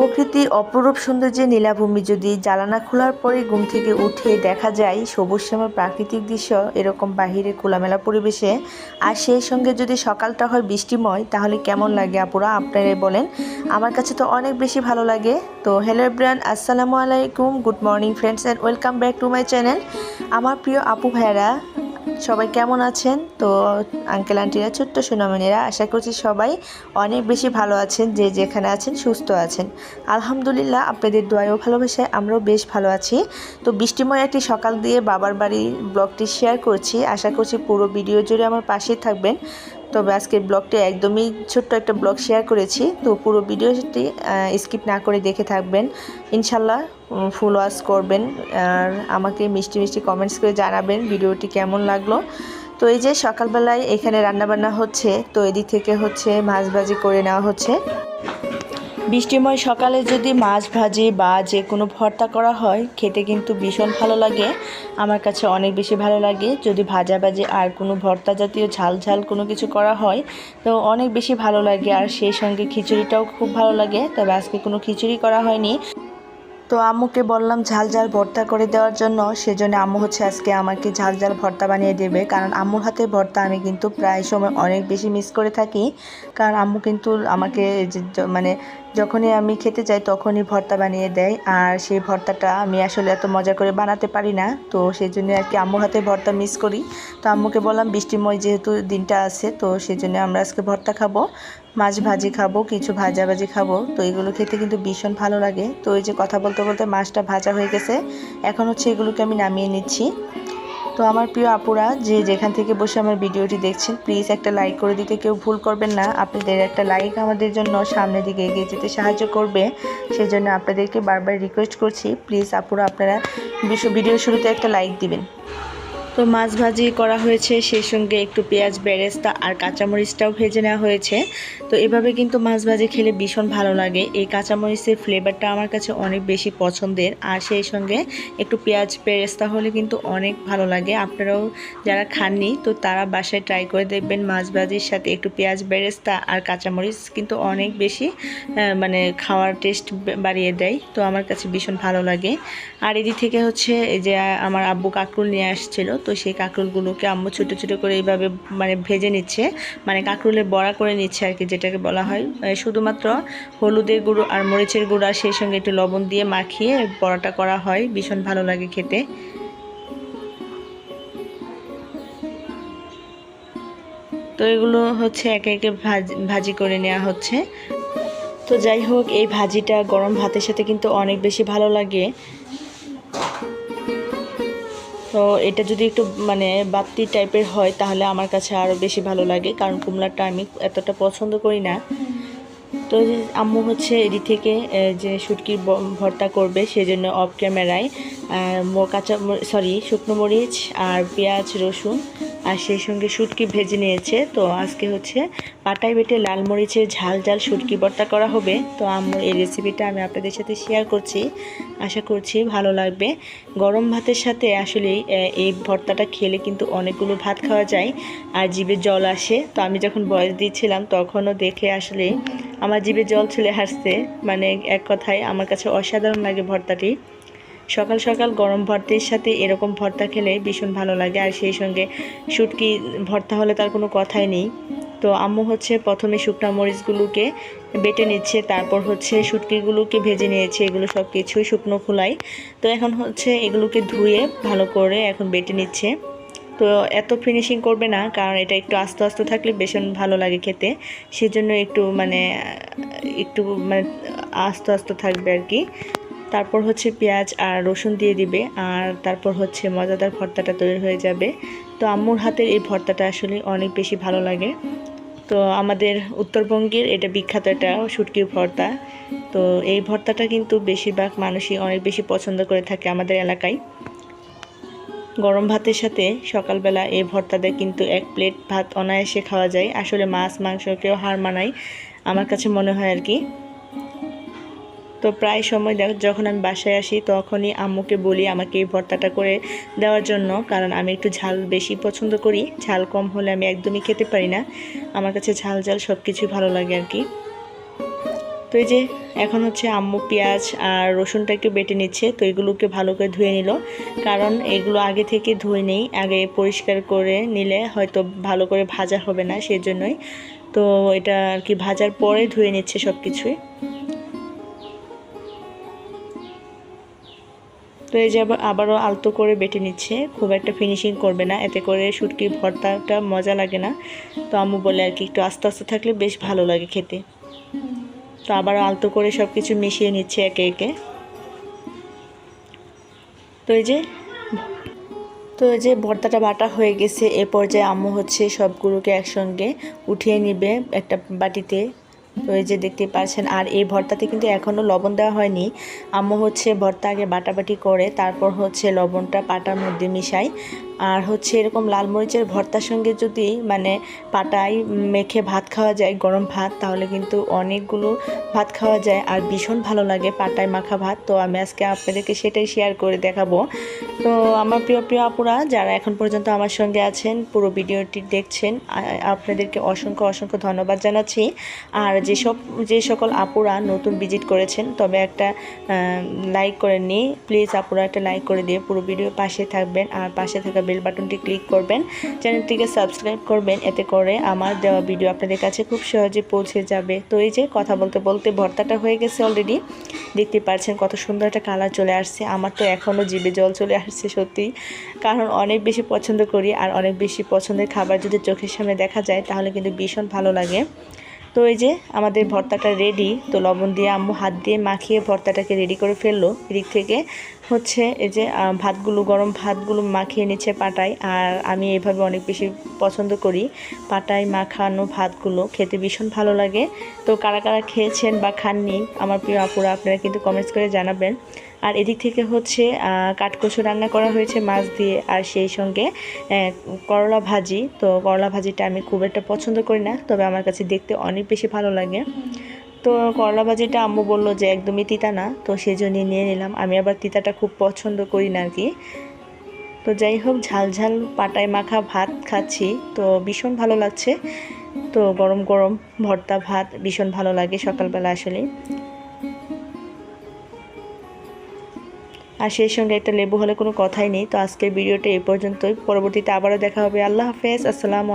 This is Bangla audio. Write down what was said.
প্রকৃতির অপরূপ সৌন্দর্যে নীলাভূমি যদি জানালা খোলার পরে ঘুম থেকে উঠে দেখা যায় সবুজ শ্যামল প্রাকৃতিক দৃশ্য এরকম বাহিরে খোলামেলা পরিবেশে, আর সেই সঙ্গে যদি সকালটা হয় বৃষ্টিময়, তাহলে কেমন লাগে আপুরা আপনারাই বলেন। আমার কাছে তো অনেক বেশি ভালো লাগে। তো হ্যালো এভরিওয়ান, আসসালামু আলাইকুম, good morning friends and welcome back to my channel. আমার প্রিয় আপু ভাইয়ারা সবাই কেমন আছেন? তো আঙ্কেল আন্টিরা, ছোট্ট সোনামণিরা, আশা করছি সবাই অনেক বেশি ভালো আছেন, যে যেখানে আছেন সুস্থ আছেন। আলহামদুলিল্লাহ, আপনাদের দোয়া ও ভালোবাসায় আমরাও বেশ ভালো আছি। তো বৃষ্টিময় একটি সকাল দিয়ে বাবার বাড়ির ব্লগটি শেয়ার করছি। আশা করছি পুরো ভিডিও জুড়ে আমার পাশেই থাকবেন। তবে আজকের ব্লগটি একদমই ছোট্ট একটা ব্লগ শেয়ার করেছি, তো পুরো ভিডিওটি স্কিপ না করে দেখে থাকবেন ইনশাল্লাহ। ফুল ওয়াচ করবেন আর আমাকে মিষ্টি মিষ্টি কমেন্টস করে জানাবেন ভিডিওটি কেমন লাগলো। তো এই যে সকালবেলায় এখানে রান্নাবান্না হচ্ছে, তো এদিক থেকে হচ্ছে মাছ ভাজি করে নেওয়া হচ্ছে। বৃষ্টিময় সকালে যদি মাছ ভাজি বা যে কোনো ভর্তা করা হয়, খেতে কিন্তু ভীষণ ভালো লাগে। আমার কাছে অনেক বেশি ভালো লাগে। যদি ভাজাভাজি আর কোনো ভর্তা জাতীয় ঝাল ঝাল কোনো কিছু করা হয়, তো অনেক বেশি ভালো লাগে। আর সেই সঙ্গে খিচুড়িটাও খুব ভালো লাগে। তবে আজকে কোনো খিচুড়ি করা হয়নি। তো আম্মুকে বললাম ঝাল ঝাল ভর্তা করে দেওয়ার জন্য, সেজন্য আম্মু হচ্ছে আজকে আমাকে ঝাল ঝাল ভর্তা বানিয়ে দেবে। কারণ আম্মুর হাতে ভর্তা আমি কিন্তু প্রায় সময় অনেক বেশি মিস করে থাকি। কারণ আম্মু কিন্তু আমাকে মানে যখনই আমি খেতে চাই তখনই ভর্তা বানিয়ে দেয়। আর সেই ভর্তাটা আমি আসলে এত মজা করে বানাতে পারি না, তো সেই জন্য আর কি আম্মুর হাতে ভর্তা মিস করি। তো আম্মুকে বললাম বৃষ্টিময় যেহেতু দিনটা আছে, তো সেই জন্য আমরা আজকে ভর্তা খাবো, মাছ ভাজি খাবো, কিছু ভাজাভাজি খাবো। তো এগুলো খেতে কিন্তু ভীষণ ভালো লাগে। তো এই যে কথা বলতে বলতে মাছটা ভাজা হয়ে গেছে, এখন হচ্ছে এগুলোকে আমি নামিয়ে নিচ্ছি। তো আমার প্রিয় আপুরা, যে যেখান থেকে বসে আমার ভিডিওটি দেখছেন, প্লিজ একটা লাইক করে দিতে কেউ ভুল করবেন না। আপনাদের একটা লাইক আমাদের জন্য সামনের দিকে এগিয়ে যেতে সাহায্য করবে। সেই জন্য আপনাদেরকে বারবার রিকোয়েস্ট করছি, প্লিজ আপুরা আপনারা ভিডিওর শুরুতে একটা লাইক দিবেন। তো মাছ ভাজি করা হয়েছে, সেই সঙ্গে একটু পেঁয়াজ বেরেস্তা আর কাঁচামরিচটাও ভেজে নেওয়া হয়েছে। তো এভাবে কিন্তু মাছ ভাজি খেলে ভীষণ ভালো লাগে। এই কাঁচামরিচের ফ্লেভারটা আমার কাছে অনেক বেশি পছন্দের। আর সেই সঙ্গে একটু পেঁয়াজ বেরেস্তা হলে কিন্তু অনেক ভালো লাগে। আপনারাও যারা খাননি, তো তারা বাসায় ট্রাই করে দেখবেন। মাছ ভাজির সাথে একটু পেঁয়াজ বেরেস্তা আর কাঁচামরিচ কিন্তু অনেক বেশি মানে খাওয়ার টেস্ট বাড়িয়ে দেয়। তো আমার কাছে ভীষণ ভালো লাগে। আর এদিক থেকে হচ্ছে এই যে আমার আব্বু কাঁকরোল নিয়ে আসছিল, তো সেই কাঁকরোলগুলোকে আম্মু ছোটো ছোটো করে এইভাবে মানে ভেজে নিচ্ছে, মানে কাঁকরোলের বড়া করে নিচ্ছে আর কি, যেটাকে বলা হয়। শুধুমাত্র হলুদের গুঁড়ো আর মরিচের গুঁড়া সেই সঙ্গে একটু লবণ দিয়ে মাখিয়ে বড়াটা করা হয়, ভীষণ ভালো লাগে খেতে। তো এগুলো হচ্ছে একে একে ভাজি করে নেওয়া হচ্ছে। তো যাই হোক, এই ভাজিটা গরম ভাতের সাথে কিন্তু অনেক বেশি ভালো লাগে। তো এটা যদি একটু মানে বাত্তি টাইপের হয়, তাহলে আমার কাছে আরও বেশি ভালো লাগে, কারণ কুমড়াটা আমি এতটা পছন্দ করি না। তো আম্মু হচ্ছে এদিক থেকে যে শুটকির ভর্তা করবে, সেজন্য অফ ক্যামেরায় শুকনো মরিচ আর পেঁয়াজ রসুন আর সেই সঙ্গে শুটকি ভেজে নিয়েছে। তো আজকে হচ্ছে পাটায় বেটে লাল মরিচের ঝাল ঝাল শুটকি ভর্তা করা হবে। তো আম্মুর এই রেসিপিটা আমি আপনাদের সাথে শেয়ার করছি, আশা করছি ভালো লাগবে। গরম ভাতের সাথে আসলে এই ভর্তাটা খেলে কিন্তু অনেকগুলো ভাত খাওয়া যায় আর জিভে জল আসে। তো আমি যখন বয়স দিচ্ছিলাম তখনও দেখে আসলে আমার জিভে জল চলে আসছে। মানে এক কথায় আমার কাছে অসাধারণ লাগে ভর্তাটি। সকাল সকাল গরম ভর্তার সাথে এরকম ভর্তা খেলে ভীষণ ভালো লাগে। আর সেই সঙ্গে শুটকি ভর্তা হলে তার কোনো কথাই নেই। তো আম্মু হচ্ছে প্রথমে শুকনো মরিচগুলোকে বেটে নিচ্ছে, তারপর হচ্ছে শুটকিগুলোকে ভেজে নিয়েছে, এগুলো সব কিছুই শুকনো খোলাই। তো এখন হচ্ছে এগুলোকে ধুয়ে ভালো করে এখন বেটে নিচ্ছে। তো এত ফিনিশিং করবে না, কারণ এটা একটু আস্তে আস্তে থাকলে ভীষণ ভালো লাগে খেতে, সেজন্য একটু মানে আস্তে আস্তে থাকবে আর কি। তারপর হচ্ছে পেঁয়াজ আর রসুন দিয়ে দিবে, আর তারপর হচ্ছে মজাদার ভর্তাটা তৈরি হয়ে যাবে। তো আম্মুর হাতের এই ভর্তাটা আসলে অনেক বেশি ভালো লাগে। তো আমাদের উত্তরবঙ্গের এটা বিখ্যাত একটা শুটকির ভর্তা। তো এই ভর্তাটা কিন্তু বেশিরভাগ মানুষই অনেক বেশি পছন্দ করে থাকে আমাদের এলাকায়। গরম ভাতের সাথে সকালবেলা এই ভর্তাতে কিন্তু এক প্লেট ভাত অনায়াসে খাওয়া যায়। আসলে মাছ মাংসকেও হার মানায় আমার কাছে মনে হয় আর কি। তো প্রায় সময় যখন আমি বাসায় আসি তখনই আম্মুকে বলি আমাকে এই ভর্তাটা করে দেওয়ার জন্য, কারণ আমি একটু ঝাল বেশি পছন্দ করি। ঝাল কম হলে আমি একদমই খেতে পারি না। আমার কাছে ঝাল ঝাল সব কিছুই ভালো লাগে আর কি। তো এই যে এখন হচ্ছে আম্মু পেঁয়াজ আর রসুনটা একটু বেটে নিচ্ছে, তো এগুলোকে ভালো করে ধুয়ে নিল, কারণ এগুলো আগে থেকে ধুয়ে নেই, আগে পরিষ্কার করে নিলে হয়তো ভালো করে ভাজা হবে না, সেজন্যই তো এটা আর কি ভাজার পরে ধুয়ে নিচ্ছে সব কিছুই। তো এই যে আবারও আলতো করে বেটে নিচ্ছে, খুব একটা ফিনিশিং করবে না, এতে করে শুটকির ভর্তাটা মজা লাগে না। তো আম্মু বলে আর কি একটু আস্তে আস্তে থাকলে বেশ ভালো লাগে খেতে। তো আবার আলতো করে সব কিছু মিশিয়ে নিচ্ছে একে একে। তো এই যে ভর্তাটা বাটা হয়ে গেছে, এ পর্যায়ে আম্মু হচ্ছে সবগুলোকে একসঙ্গে উঠিয়ে নিবে একটা বাটিতে। তো এই যে দেখতে পাচ্ছেন, আর এই ভর্তাতে কিন্তু এখনও লবণ দেওয়া হয়নি। আম্মু হচ্ছে ভর্তা আগে বাটাবাটি করে তারপর হচ্ছে লবণটা পাটার মধ্যে মিশায়। আর হচ্ছে এরকম লাল মরিচের ভর্তার সঙ্গে যদি মানে পাটায় মেখে ভাত খাওয়া যায়, গরম ভাত, তাহলে কিন্তু অনেকগুলো ভাত খাওয়া যায় আর ভীষণ ভালো লাগে পাটায় মাখা ভাত। তো আমি আজকে আপনাদেরকে সেটাই শেয়ার করে দেখাবো। তো আমার প্রিয় আপুরা যারা এখন পর্যন্ত আমার সঙ্গে আছেন, পুরো ভিডিওটি দেখছেন, আপনাদেরকে অসংখ্য ধন্যবাদ জানাচ্ছি। আর যে সকল আপুরা নতুন ভিজিট করেছেন, তবে একটা লাইক করে নিই প্লিজ, আপুরা একটা লাইক করে দিয়ে পুরো ভিডিও পাশে থাকবেন, আর পাশে থাকা বেল বাটনটি ক্লিক করবেন, চ্যানেলটিকে সাবস্ক্রাইব করবেন, এতে করে আমার দেওয়া ভিডিও আপনাদের কাছে খুব সহজে পৌঁছে যাবে। তো এই যে কথা বলতে বলতে ভর্তাটা হয়ে গেছে অলরেডি, দেখতে পাচ্ছেন কত সুন্দর একটা কালার চলে আসছে। আমার তো এখনও জিভে জল চলে আসছে সত্যি, কারণ অনেক বেশি পছন্দ করি, আর অনেক বেশি পছন্দের খাবার যদি চোখের সামনে দেখা যায় তাহলে কিন্তু ভীষণ ভালো লাগে। তো এই যে আমাদের ভর্তাটা রেডি। তো লবণ দিয়ে আম্মু হাত দিয়ে মাখিয়ে ভর্তাটাকে রেডি করে ফেললো। এদিক থেকে হচ্ছে এই যে গরম ভাতগুলো মাখিয়ে নিচ্ছে পাটায়, আর আমি এইভাবে অনেক বেশি পছন্দ করি। পাটায় মাখানো ভাতগুলো খেতে ভীষণ ভালো লাগে। তো কারা কারা খেয়েছেন বা খাননি আমার প্রিয় আপুরা, আপনারা কিন্তু কমেন্টস করে জানাবেন। আর এদিক থেকে হচ্ছে কাঠকচু রান্না করা হয়েছে মাছ দিয়ে, আর সেই সঙ্গে করলা ভাজি। তো করলা ভাজিটা আমি খুব একটা পছন্দ করি না, তবে আমার কাছে দেখতে অনেক বেশি ভালো লাগে। তো করলা ভাজিটা আম্মু বললো যে একদমই তিতা না, তো সেই জন্যই নিয়ে নিলাম। আমি আবার তিতাটা খুব পছন্দ করি না আর কি। তো যাই হোক, ঝাল ঝাল পাটায় মাখা ভাত খাচ্ছি, তো ভীষণ ভালো লাগছে। তো গরম গরম ভর্তা ভাত ভীষণ ভালো লাগে সকালবেলা আসলে। আর সেই সঙ্গে একটা লেবু হলে কোনো কথাই নেই। তো আজকের ভিডিওটা এই পর্যন্তই, পরবর্তীতে আবারও দেখা হবে। আল্লাহ হাফেজ, আসসালামু